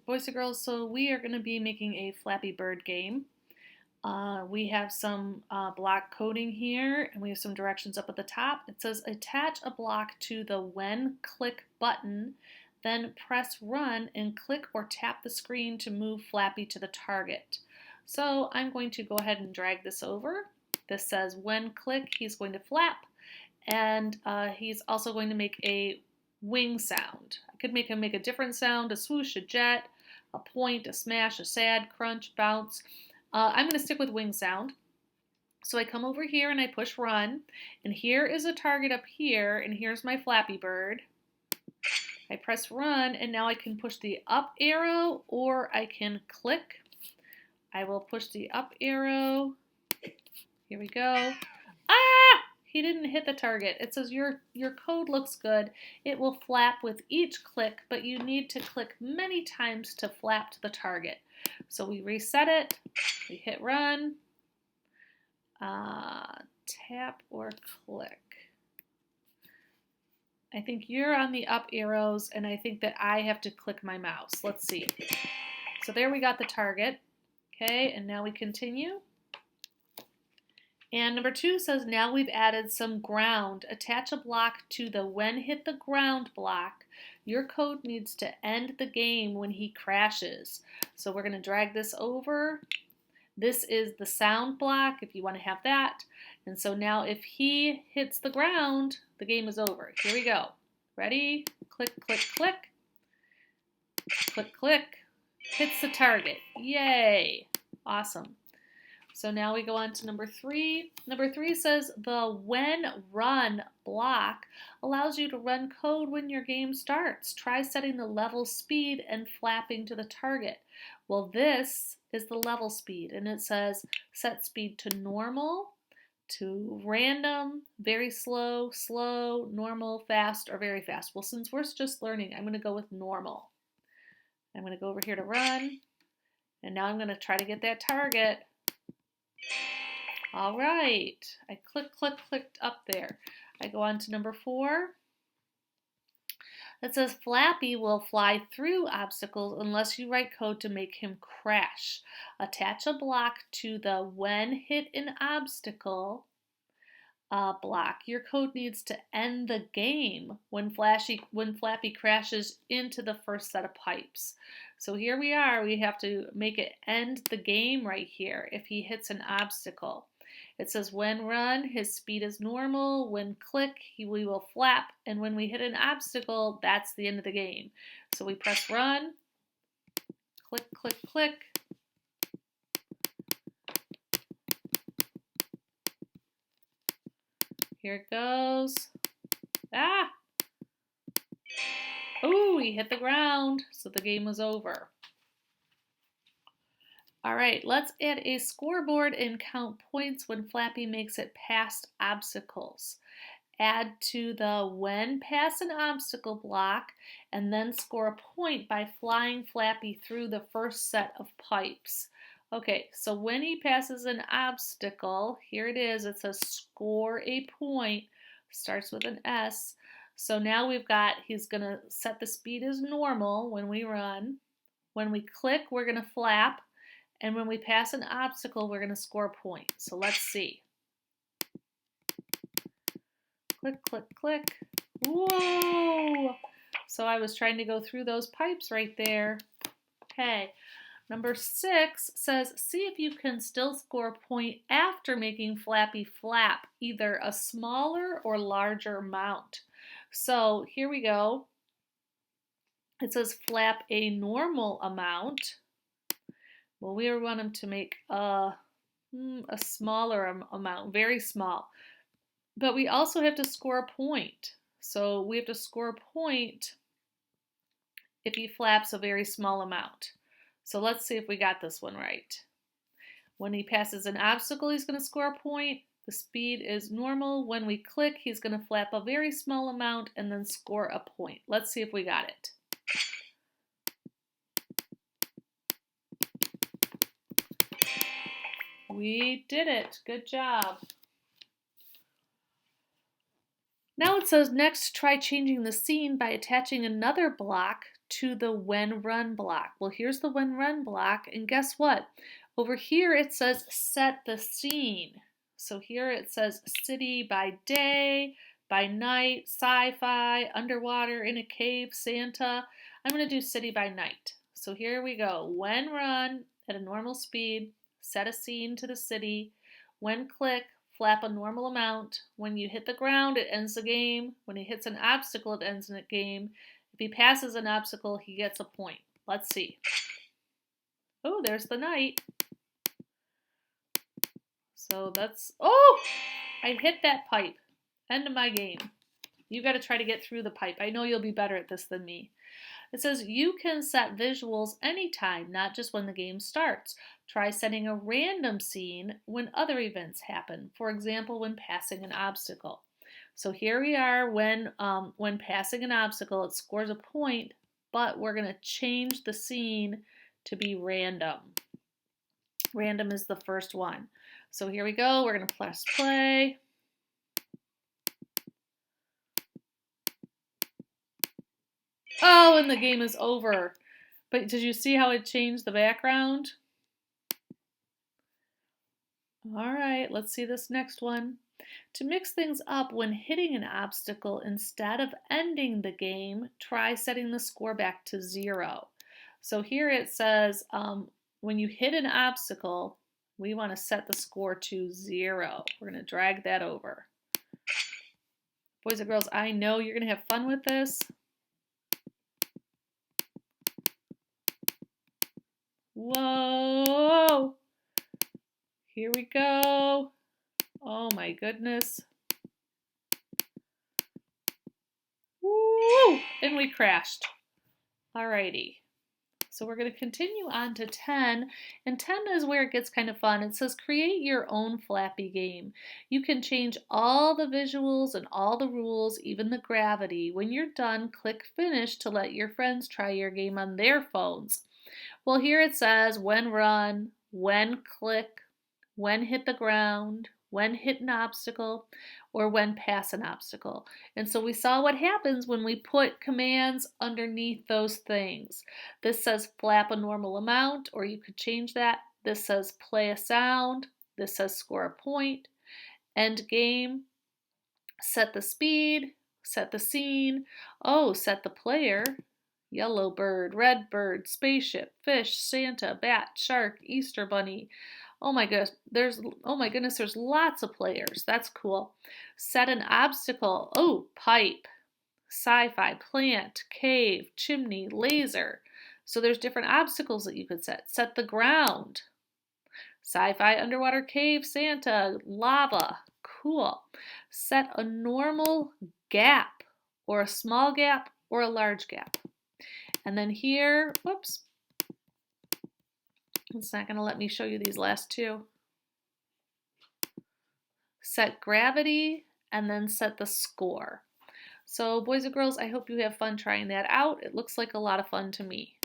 boys and girls, so we are going to be making a Flappy Bird game. We have some block coding here, and we have some directions up at the top. It says attach a block to the when click button, then press run and click or tap the screen to move Flappy to the target. So I'm going to go ahead and drag this over. This says when click, he's going to flap, and he's also going to make a wing sound. I could make him make a different sound, a swoosh, a jet, a point, a smash, a sad, crunch, bounce. I'm going to stick with wing sound. So I come over here and I push run, and here is a target up here, and here's my Flappy Bird. I press run, and now I can push the up arrow, or I can click. I will push the up arrow. Here we go. Ah! He didn't hit the target. It says your code looks good. It will flap with each click, but you need to click many times to flap to the target. So we reset it. We hit run. Tap or click. I think you're on the up arrows, and I think that I have to click my mouse. Let's see. So there we got the target. Okay, and now we continue. And number 2 says now we've added some ground. Attach a block to the when hit the ground block. Your code needs to end the game when he crashes. So we're going to drag this over. This is the sound block if you want to have that. And so now if he hits the ground, the game is over. Here we go. Ready? Click, click, click. Click, click. Hits the target. Yay! Awesome. So now we go on to number 3. Number 3 says the when run block allows you to run code when your game starts. Try setting the level speed and flapping to the target. Well, this is the level speed, and it says set speed to normal, to random, very slow, slow, normal, fast, or very fast. Well, since we're just learning, I'm going to go with normal. I'm going to go over here to run, and now I'm going to try to get that target. All right, I clicked up there. I go on to number 4. It says Flappy will fly through obstacles unless you write code to make him crash. Attach a block to the when hit an obstacle block. Your code needs to end the game when Flappy crashes into the first set of pipes. So here we are. We have to make it end the game right here if he hits an obstacle. It says when run, his speed is normal. When click, we will flap. And when we hit an obstacle, that's the end of the game. So we press run, click, click, click. Here it goes. Ah! Ooh, he hit the ground, so the game was over. All right, let's add a scoreboard and count points when Flappy makes it past obstacles. Add to the when pass an obstacle block, and then score a point by flying Flappy through the first set of pipes. Okay, so when he passes an obstacle, here it is, it says score a point, starts with an S. So now we've got, he's going to set the speed as normal when we run. When we click, we're going to flap. And when we pass an obstacle, we're going to score a point. So let's see. Click, click, click. Whoa! So I was trying to go through those pipes right there. Okay. Number 6 says, see if you can still score a point after making Flappy flap, either a smaller or larger amount. So here we go. It says flap a normal amount. Well, we want him to make a smaller amount, very small. But we also have to score a point. So we have to score a point if he flaps a very small amount. So let's see if we got this one right. When he passes an obstacle, he's going to score a point. The speed is normal. When we click, he's going to flap a very small amount and then score a point. Let's see if we got it. We did it. Good job. Now it says next try changing the scene by attaching another block to the when run block. Well, here's the when run block, and guess what? Over here it says set the scene. So here it says city by day, by night, sci-fi, underwater, in a cave, Santa. I'm going to do city by night. So here we go. When run at a normal speed, set a scene to the city. When click, flap a normal amount. When you hit the ground, it ends the game. When he hits an obstacle, it ends the game. If he passes an obstacle, he gets a point. Let's see. Oh, there's the night. So that's, oh, I hit that pipe. End of my game. You got to try to get through the pipe. I know you'll be better at this than me. It says you can set visuals anytime, not just when the game starts. Try setting a random scene when other events happen. For example, when passing an obstacle. So here we are when passing an obstacle, it scores a point, but we're going to change the scene to be random. Random is the first one. So here we go. We're going to press play. Oh, and the game is over. But did you see how it changed the background? All right, let's see this next one. To mix things up when hitting an obstacle, instead of ending the game, try setting the score back to 0. So here it says when you hit an obstacle, we want to set the score to 0. We're going to drag that over. Boys and girls, I know you're going to have fun with this. Whoa! Here we go. Oh my goodness. Woo! And we crashed. Alrighty. So we're going to continue on to 10, and 10 is where it gets kind of fun. It says create your own Flappy game. You can change all the visuals and all the rules, even the gravity. When you're done, click finish to let your friends try your game on their phones. Well, here it says when run, when click, when hit the ground, when hit an obstacle, or when pass an obstacle. And so we saw what happens when we put commands underneath those things. This says flap a normal amount, or you could change that. This says play a sound. This says score a point. End game. Set the speed. Set the scene. Oh, set the player. Yellow bird, red bird, spaceship, fish, Santa, bat, shark, Easter bunny. Oh my goodness, there's lots of players. That's cool. Set an obstacle. Oh, pipe, sci-fi, plant, cave, chimney, laser. So there's different obstacles that you could set. Set the ground. Sci-fi, underwater cave, Santa, lava. Cool. Set a normal gap, or a small gap, or a large gap. And then here, whoops, it's not going to let me show you these last two. Set gravity, and then set the score. So boys and girls, I hope you have fun trying that out. It looks like a lot of fun to me.